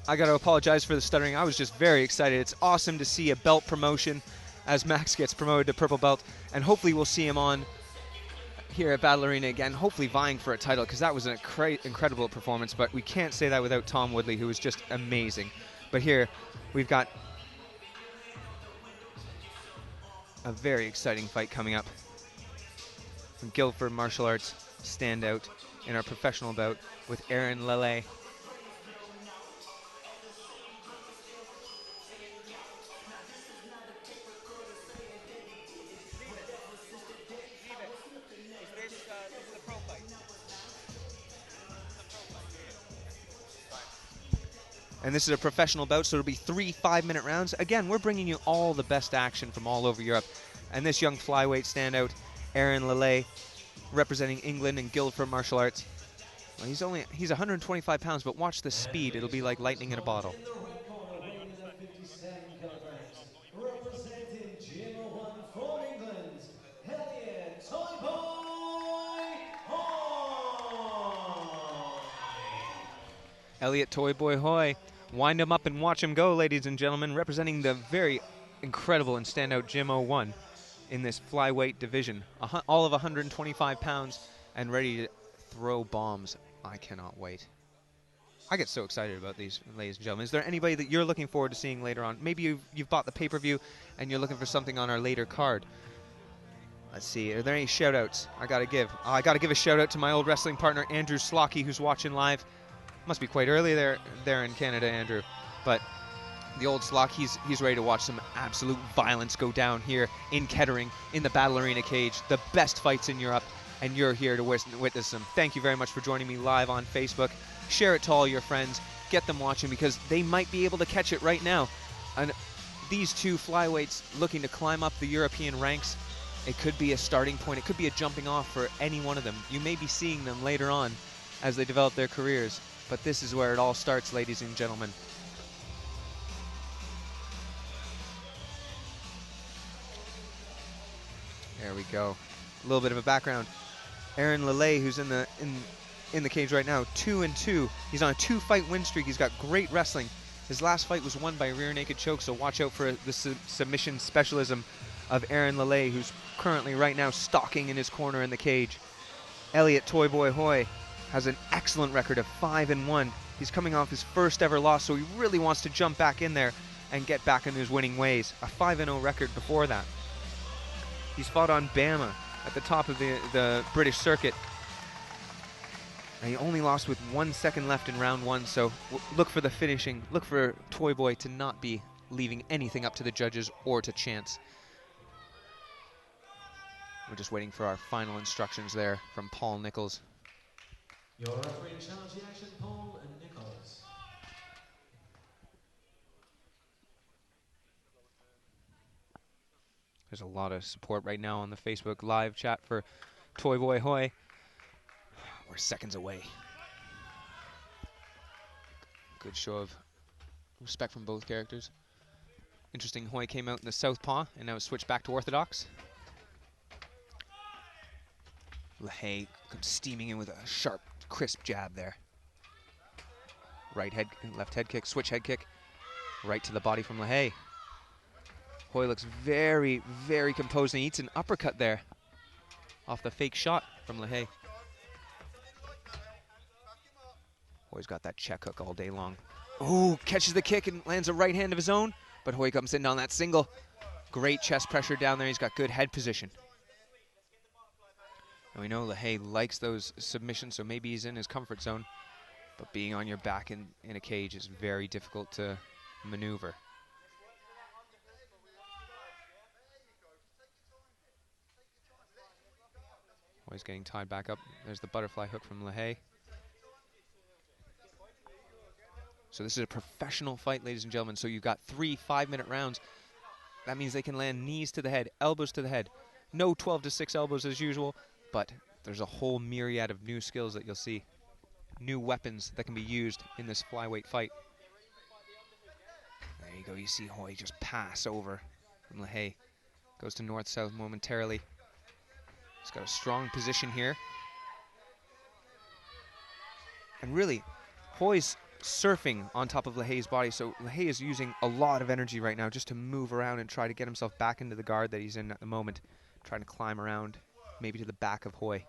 I got to apologize for the stuttering. I was just very excited. It's awesome to see a belt promotion as Max gets promoted to purple belt, and hopefully we'll see him on here at Battle Arena again, hopefully vying for a title, because that was an incredible performance, but we can't say that without Tom Woodley, who was just amazing. But here, we've got a very exciting fight coming up. From Guildford Martial Arts standout in our professional bout with Aaron Lalaye. And this is a professional bout, so it'll be 3 5-minute rounds. Again, we're bringing you all the best action from all over Europe. And this young flyweight standout, Aaron Lalaye, representing England and Guildford Martial Arts. Well, he's 125 pounds, but watch the speed. It'll be like lightning in a bottle. Representing GM01 from England, Elliot, Elliot Toyboy Hoye. Wind him up and watch him go, ladies and gentlemen, representing the very incredible and standout GM01 in this flyweight division. All of 125 pounds and ready to throw bombs. I cannot wait. I get so excited about these, ladies and gentlemen. Is there anybody that you're looking forward to seeing later on? Maybe you've bought the pay-per-view and you're looking for something on our later card. Let's see, are there any shout-outs I gotta give? I gotta give a shout-out to my old wrestling partner, Andrew Slocky, who's watching live. Must be quite early there in Canada, Andrew. But the old Slock, he's ready to watch some absolute violence go down here in Kettering, in the Battle Arena cage. The best fights in Europe, and you're here to witness them. Thank you very much for joining me live on Facebook. Share it to all your friends. Get them watching, because they might be able to catch it right now. And these two flyweights looking to climb up the European ranks, it could be a starting point. It could be a jumping off for any one of them. You may be seeing them later on as they develop their careers. But this is where it all starts, ladies and gentlemen. There we go. A little bit of a background. Aaron Lalaye, who's in the cage right now, 2-2. He's on a 2-fight win streak. He's got great wrestling. His last fight was won by rear naked choke, so watch out for the submission specialism of Aaron Lalaye, who's currently right now stalking in his corner in the cage. Elliot Toyboy Hoye has an excellent record of 5-1. He's coming off his first ever loss, so he really wants to jump back in there and get back into his winning ways. A 5-0 record before that. He's fought on Bama at the top of the British circuit. And he only lost with 1 second left in round 1, so look for the finishing. Look for Toyboy to not be leaving anything up to the judges or to chance. We're just waiting for our final instructions there from Paul Nichols. Your referee in charge of the action, Paul and Nichols. There's a lot of support right now on the Facebook live chat for Toyboy Hoye. We're seconds away. Good show of respect from both characters. Interesting, Hoye came out in the southpaw and now switched back to orthodox. Lalaye comes steaming in with a sharp, crisp jab there. Right head, left head kick, switch head kick. Right to the body from Lalaye. Hoye looks very, very composed, and he eats an uppercut there off the fake shot from Lalaye. Hoye's got that check hook all day long. Oh, catches the kick and lands a right hand of his own, but Hoye comes in on that single. Great chest pressure down there. He's got good head position. And we know Lalaye likes those submissions, so maybe he's in his comfort zone. But being on your back in a cage is very difficult to maneuver. Hoye's getting tied back up. There's the butterfly hook from Lalaye. So this is a professional fight, ladies and gentlemen. So you've got 3 5-minute rounds. That means they can land knees to the head, elbows to the head. No 12-6 elbows as usual, but there's a whole myriad of new skills that you'll see. New weapons that can be used in this flyweight fight. There you go, you see Hoye just pass over from Lalaye. Goes to north-south momentarily. He's got a strong position here. And really, Hoye's surfing on top of Lahaye's body. So Lalaye is using a lot of energy right now just to move around and try to get himself back into the guard that he's in at the moment, trying to climb around, maybe to the back of Hoye.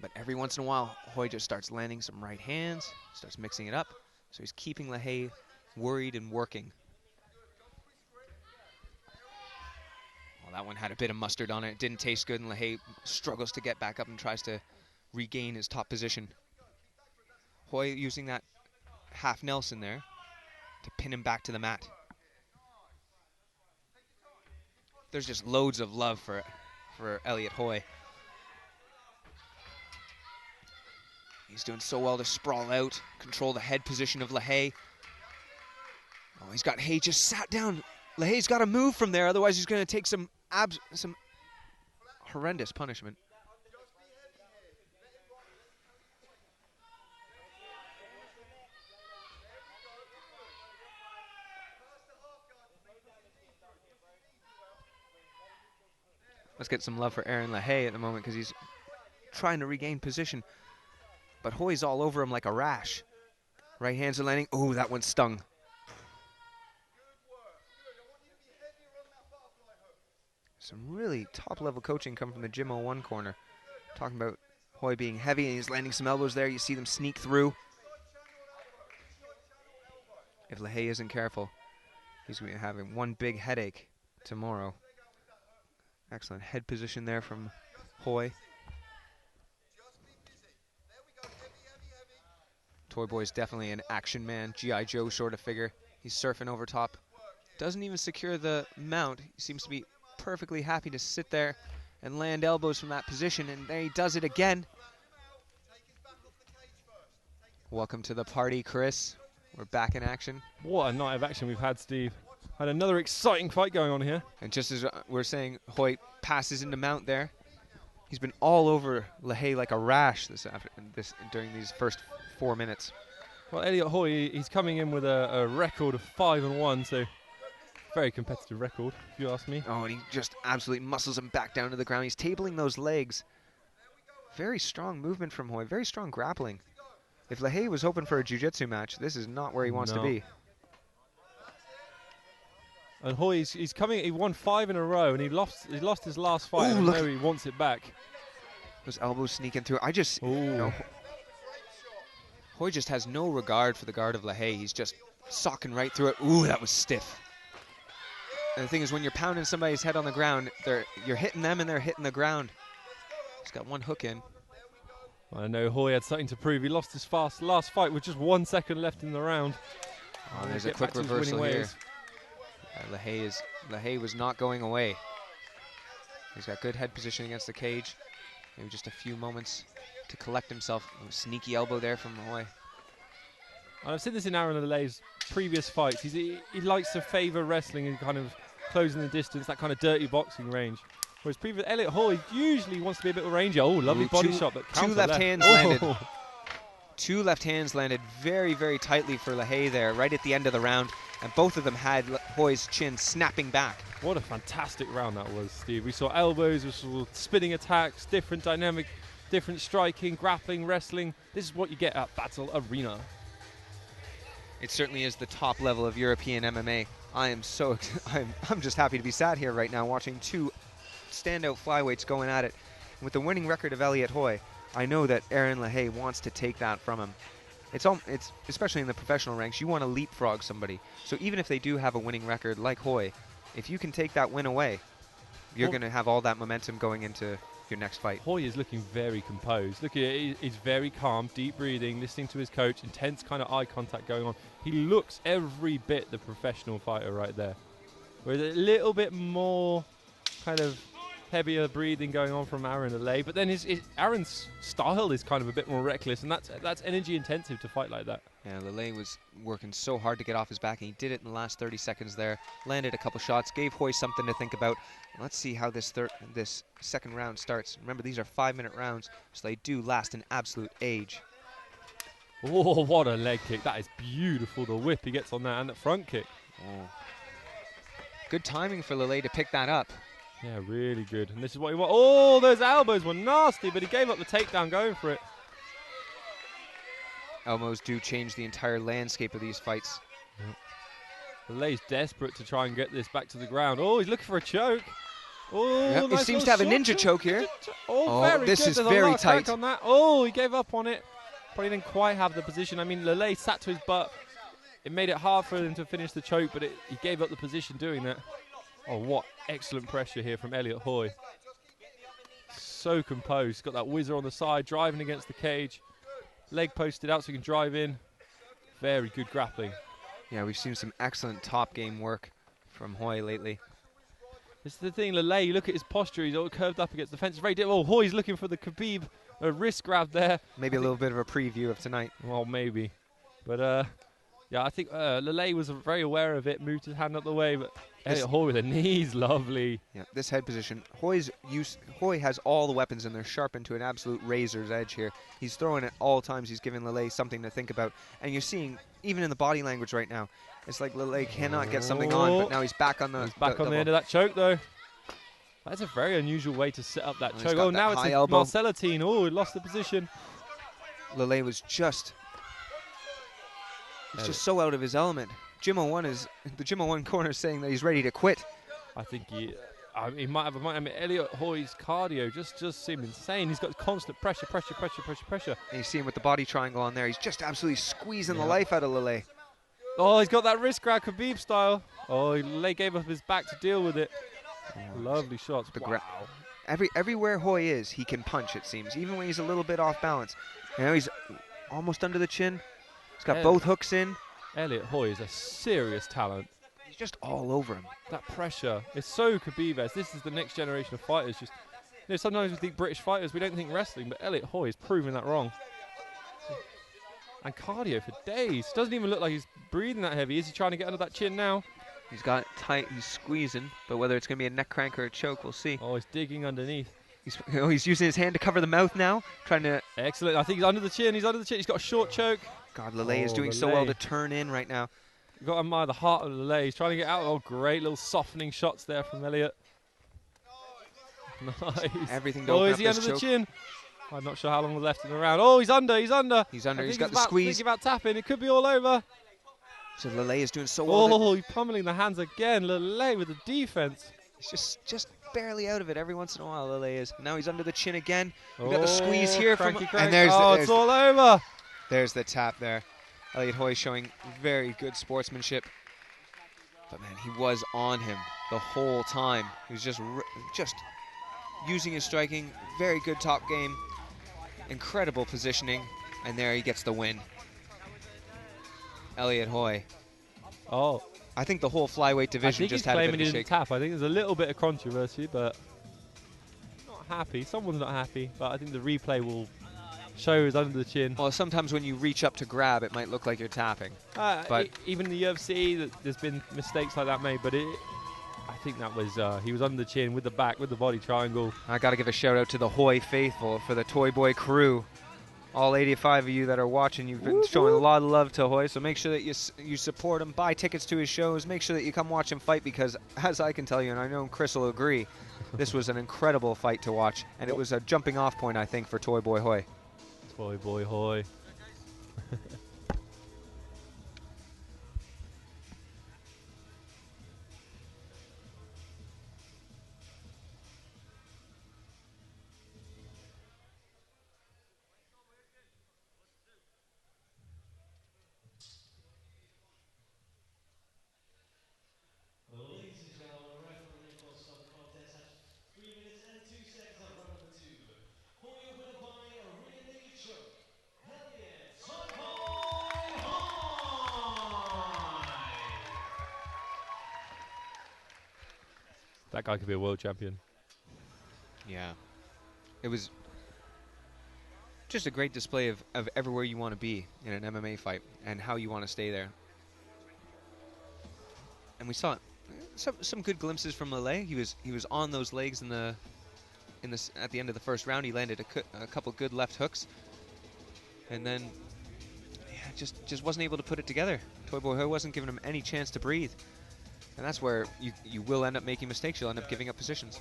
But every once in a while, Hoye just starts landing some right hands, starts mixing it up. So he's keeping Lalaye worried and working. Well, that one had a bit of mustard on it. It didn't taste good, and Lalaye struggles to get back up and tries to regain his top position. Hoye using that half Nelson there to pin him back to the mat. There's just loads of love for Elliot Hoye. He's doing so well to sprawl out, control the head position of Lalaye. Oh, he's got Hoye just sat down. Lahaye's got to move from there, otherwise he's going to take some horrendous punishment. Let's get some love for Aaron Lalaye at the moment because he's trying to regain position. But Hoye's all over him like a rash. Right hands are landing. Oh, that one stung. Some really top-level coaching come from the Gym 01 corner. Talking about Hoye being heavy, and he's landing some elbows there. You see them sneak through. If Lalaye isn't careful, he's going to be having one big headache tomorrow. Excellent head position there from Hoye. Toy Boy is definitely an action man, G.I. Joe sort of figure. He's surfing over top. Doesn't even secure the mount. He seems to be perfectly happy to sit there and land elbows from that position, and there he does it again. Welcome to the party, Chris. We're back in action. What a night of action we've had, Steve. Had another exciting fight going on here. And just as we're saying, Hoye passes into mount there. He's been all over Lalaye like a rash during these first 4 minutes. Well, Elliot Hoye, he's coming in with a record of 5-1, so very competitive record, if you ask me. Oh, and he just absolutely muscles him back down to the ground. He's tabling those legs. Very strong movement from Hoye, very strong grappling. If Lalaye was hoping for a jiu-jitsu match, this is not where he wants to be. And Hoye, he's coming. He won 5 in a row, and he lost his last fight. Ooh, and I know he wants it back. Those elbows sneaking through. Hoye just has no regard for the guard of Lalaye. He's just socking right through it. Ooh, that was stiff. And the thing is, when you're pounding somebody's head on the ground, you're hitting them and they're hitting the ground. He's got one hook in. I know Hoye had something to prove. He lost his last fight with just 1 second left in the round. Oh, there's a quick reversal here. Lalaye was not going away. He's got good head position against the cage. Maybe just a few moments to collect himself. A sneaky elbow there from Hoye. I've seen this in Aaron Lalaye's previous fights. He likes to favour wrestling and kind of closing the distance, that kind of dirty boxing range. Whereas previous Elliot Hoye usually wants to be a bit rangy. Oh, lovely body shot, but two left hands landed. Two left hands landed very, very tightly for Lalaye there, right at the end of the round, and both of them had Hoye's chin snapping back. What a fantastic round that was, Steve. We saw elbows, we saw spinning attacks, different dynamic, different striking, grappling, wrestling. This is what you get at Battle Arena. It certainly is the top level of European MMA. I'm just happy to be sat here right now watching two standout flyweights going at it. With the winning record of Elliot Hoye, I know that Aaron Lalaye wants to take that from him. It's especially in the professional ranks, you want to leapfrog somebody. So even if they do have a winning record like Hoye, if you can take that win away, you're going to have all that momentum going into your next fight. Hoye is looking very composed. Look, he's very calm, deep breathing, listening to his coach, intense kind of eye contact going on. He looks every bit the professional fighter right there. With a little bit more kind of heavier breathing going on from Aaron Lalaye, but then Aaron's style is kind of a bit more reckless, and that's energy intensive to fight like that. Yeah, Lalaye was working so hard to get off his back, and he did it in the last 30 seconds there. Landed a couple shots, gave Hoye something to think about. Let's see how this second round starts. Remember, these are 5-minute rounds, so they do last an absolute age. Oh, what a leg kick. That is beautiful, the whip he gets on that, and the front kick. Oh. Good timing for Lalaye to pick that up. Yeah, really good. And this is what he wants. Oh, those elbows were nasty, but he gave up the takedown going for it. Elmos do change the entire landscape of these fights. Lalaye's desperate to try and get this back to the ground. Oh, he's looking for a choke. Oh, Yep, nice he seems to have a ninja choke here. Oh, Oh, very this good. is There's very a lot of crack tight. on that. Oh, he gave up on it. Probably didn't quite have the position. I mean, Lalaye sat to his butt. It made it hard for him to finish the choke, but he gave up the position doing that. Oh, what excellent pressure here from Elliot Hoye. So composed. Got that whizzer on the side, driving against the cage. Leg posted out so he can drive in. Very good grappling. Yeah, we've seen some excellent top game work from Hoye lately. This is the thing, Lalaye, you look at his posture, he's all curved up against the fence. Very difficult. Oh, Hoye's looking for the Khabib wrist grab there. Maybe a little bit of a preview of tonight. Well, maybe. But, yeah, I think Lalaye was very aware of it, moved his hand out the way, but Elliot Hoye with the knees, lovely. Yeah, this head position. Hoye has all the weapons and they're sharpened to an absolute razor's edge here. He's throwing at all times. He's giving Lalaye something to think about. And you're seeing, even in the body language right now, it's like Lalaye cannot get something on, but now he's back on the... He's back on the end of that choke, though. That's a very unusual way to set up that choke. Oh, now it's a Marcellatine. Oh, he lost the position. Lalaye was just... He's just so out of his element. Gym 01 is... The Gym 01 corner is saying that he's ready to quit. I think he might have a mind. I mean, Elliot Hoye's cardio just seemed insane. He's got constant pressure. And you see him with the body triangle on there. He's just absolutely squeezing the life out of Lalaye. Oh, he's got that wrist grab, Khabib style. Oh, Lalaye gave up his back to deal with it. Lovely shots. Wow. Everywhere Hoye is, he can punch, it seems, even when he's a little bit off balance. You know, he's almost under the chin. He's got both hooks in. Elliot Hoye is a serious talent. He's just all over him. That pressure is so Khabib-esque. This is the next generation of fighters. Just, you know, sometimes we think British fighters, we don't think wrestling, but Elliot Hoye is proving that wrong. And cardio for days. Doesn't even look like he's breathing that heavy. Is he trying to get under that chin now? He's got it tight. He's squeezing, but whether it's going to be a neck crank or a choke, we'll see. Oh, he's digging underneath. He's using his hand to cover the mouth now, trying to... Excellent. I think he's under the chin. He's got a short choke. God, Lalaye is doing so well to turn in right now. You've got to admire the heart of Lalaye. He's trying to get out. Oh, great little softening shots there from Elliot. Nice. Everything to oh, open is up he this under choke. the chin? I'm not sure how long was left in the round. Oh, he's under. He's under. He's got the squeeze. Thinking about tapping. It could be all over. So Lalaye is doing so well. Oh, he's pummeling the hands again. Lalaye with the defense. He's just barely out of it every once in a while, Lalaye is. Now he's under the chin again. We've got the squeeze here from... And it's all over. There's the tap there. Elliot Hoye showing very good sportsmanship. But man, he was on him the whole time. He was just using his striking. Very good top game. Incredible positioning. And there he gets the win. Elliot Hoye. Oh. I think the whole flyweight division just had a bit of a shake. I think he's claiming he didn't tap. I think there's a little bit of controversy, but not happy. Someone's not happy, but I think the replay will show he's under the chin. Well, sometimes when you reach up to grab, it might look like you're tapping. But even in the UFC, there's been mistakes like that made, but I think that was he was under the chin with the back, with the body triangle. I got to give a shout out to the Hoye faithful for the Toy Boy crew. All 85 of you that are watching, you've been showing a lot of love to Hoye, so make sure that you support him, buy tickets to his shows, make sure that you come watch him fight, because as I can tell you, and I know Chris will agree, this was an incredible fight to watch, and it was a jumping off point, I think, for Toy Boy Hoye. Toy Boy Hoye. Ladies and gentlemen, referee for some contest at 3 minutes and 2 seconds of round number 2. Hoye winner by a rear naked choke. Elliot Hoye. That guy could be a world champion. Yeah. It was just a great display of everywhere you want to be in an MMA fight and how you want to stay there. And we saw some good glimpses from Lalaye. He was on those legs at the end of the first round. He landed a couple good left hooks, and then just wasn't able to put it together. Toy Boy Hoye wasn't giving him any chance to breathe, and that's where you will end up making mistakes. You'll end up giving up positions.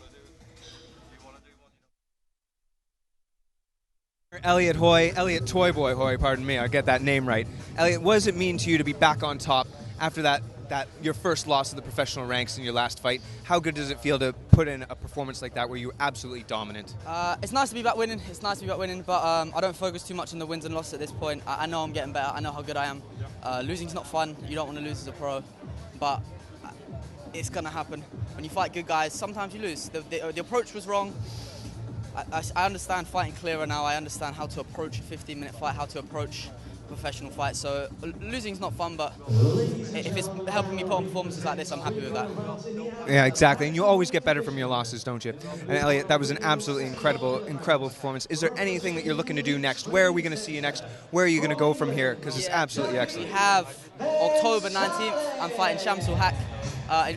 Elliot Hoye, Elliot Toy Boy Hoye, pardon me, I get that name right. Elliot, what does it mean to you to be back on top after that your first loss in the professional ranks in your last fight? How good does it feel to put in a performance like that where you were absolutely dominant? It's nice to be back winning. But I don't focus too much on the wins and losses at this point. I know I'm getting better. I know how good I am. Losing's not fun. You don't want to lose as a pro, but it's gonna happen. When you fight good guys, sometimes you lose. The approach was wrong. I understand fighting clearer now. I understand how to approach a 15-minute fight, how to approach a professional fight. So losing's not fun, but if it's helping me put on performances like this, I'm happy with that. Yeah, exactly. And you always get better from your losses, don't you? And Elliot, that was an absolutely incredible performance. Is there anything that you're looking to do next? Where are we going to see you next? Where are you going to go from here? Because it's absolutely excellent. We have October 19th. I'm fighting Shamsul Haq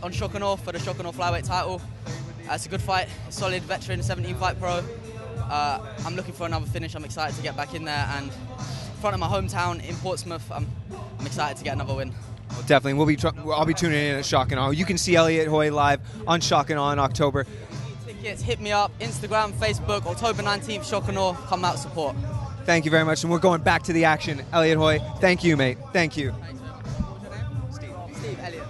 on Shokanor for the Shokanor flyweight title. It's a good fight, solid veteran, 17-fight pro. I'm looking for another finish. I'm excited to get back in there, and in front of my hometown in Portsmouth, I'm excited to get another win. Well, definitely. I'll be tuning in at Shock and Awe. You can see Elliot Hoye live on Shock and Awe in October. Tickets, hit me up, Instagram, Facebook, October 19th, Shock and Awe. Come out, support. Thank you very much, and we're going back to the action. Elliot Hoye, thank you, mate. Thank you. Thanks, man. What was your name? Steve Elliot.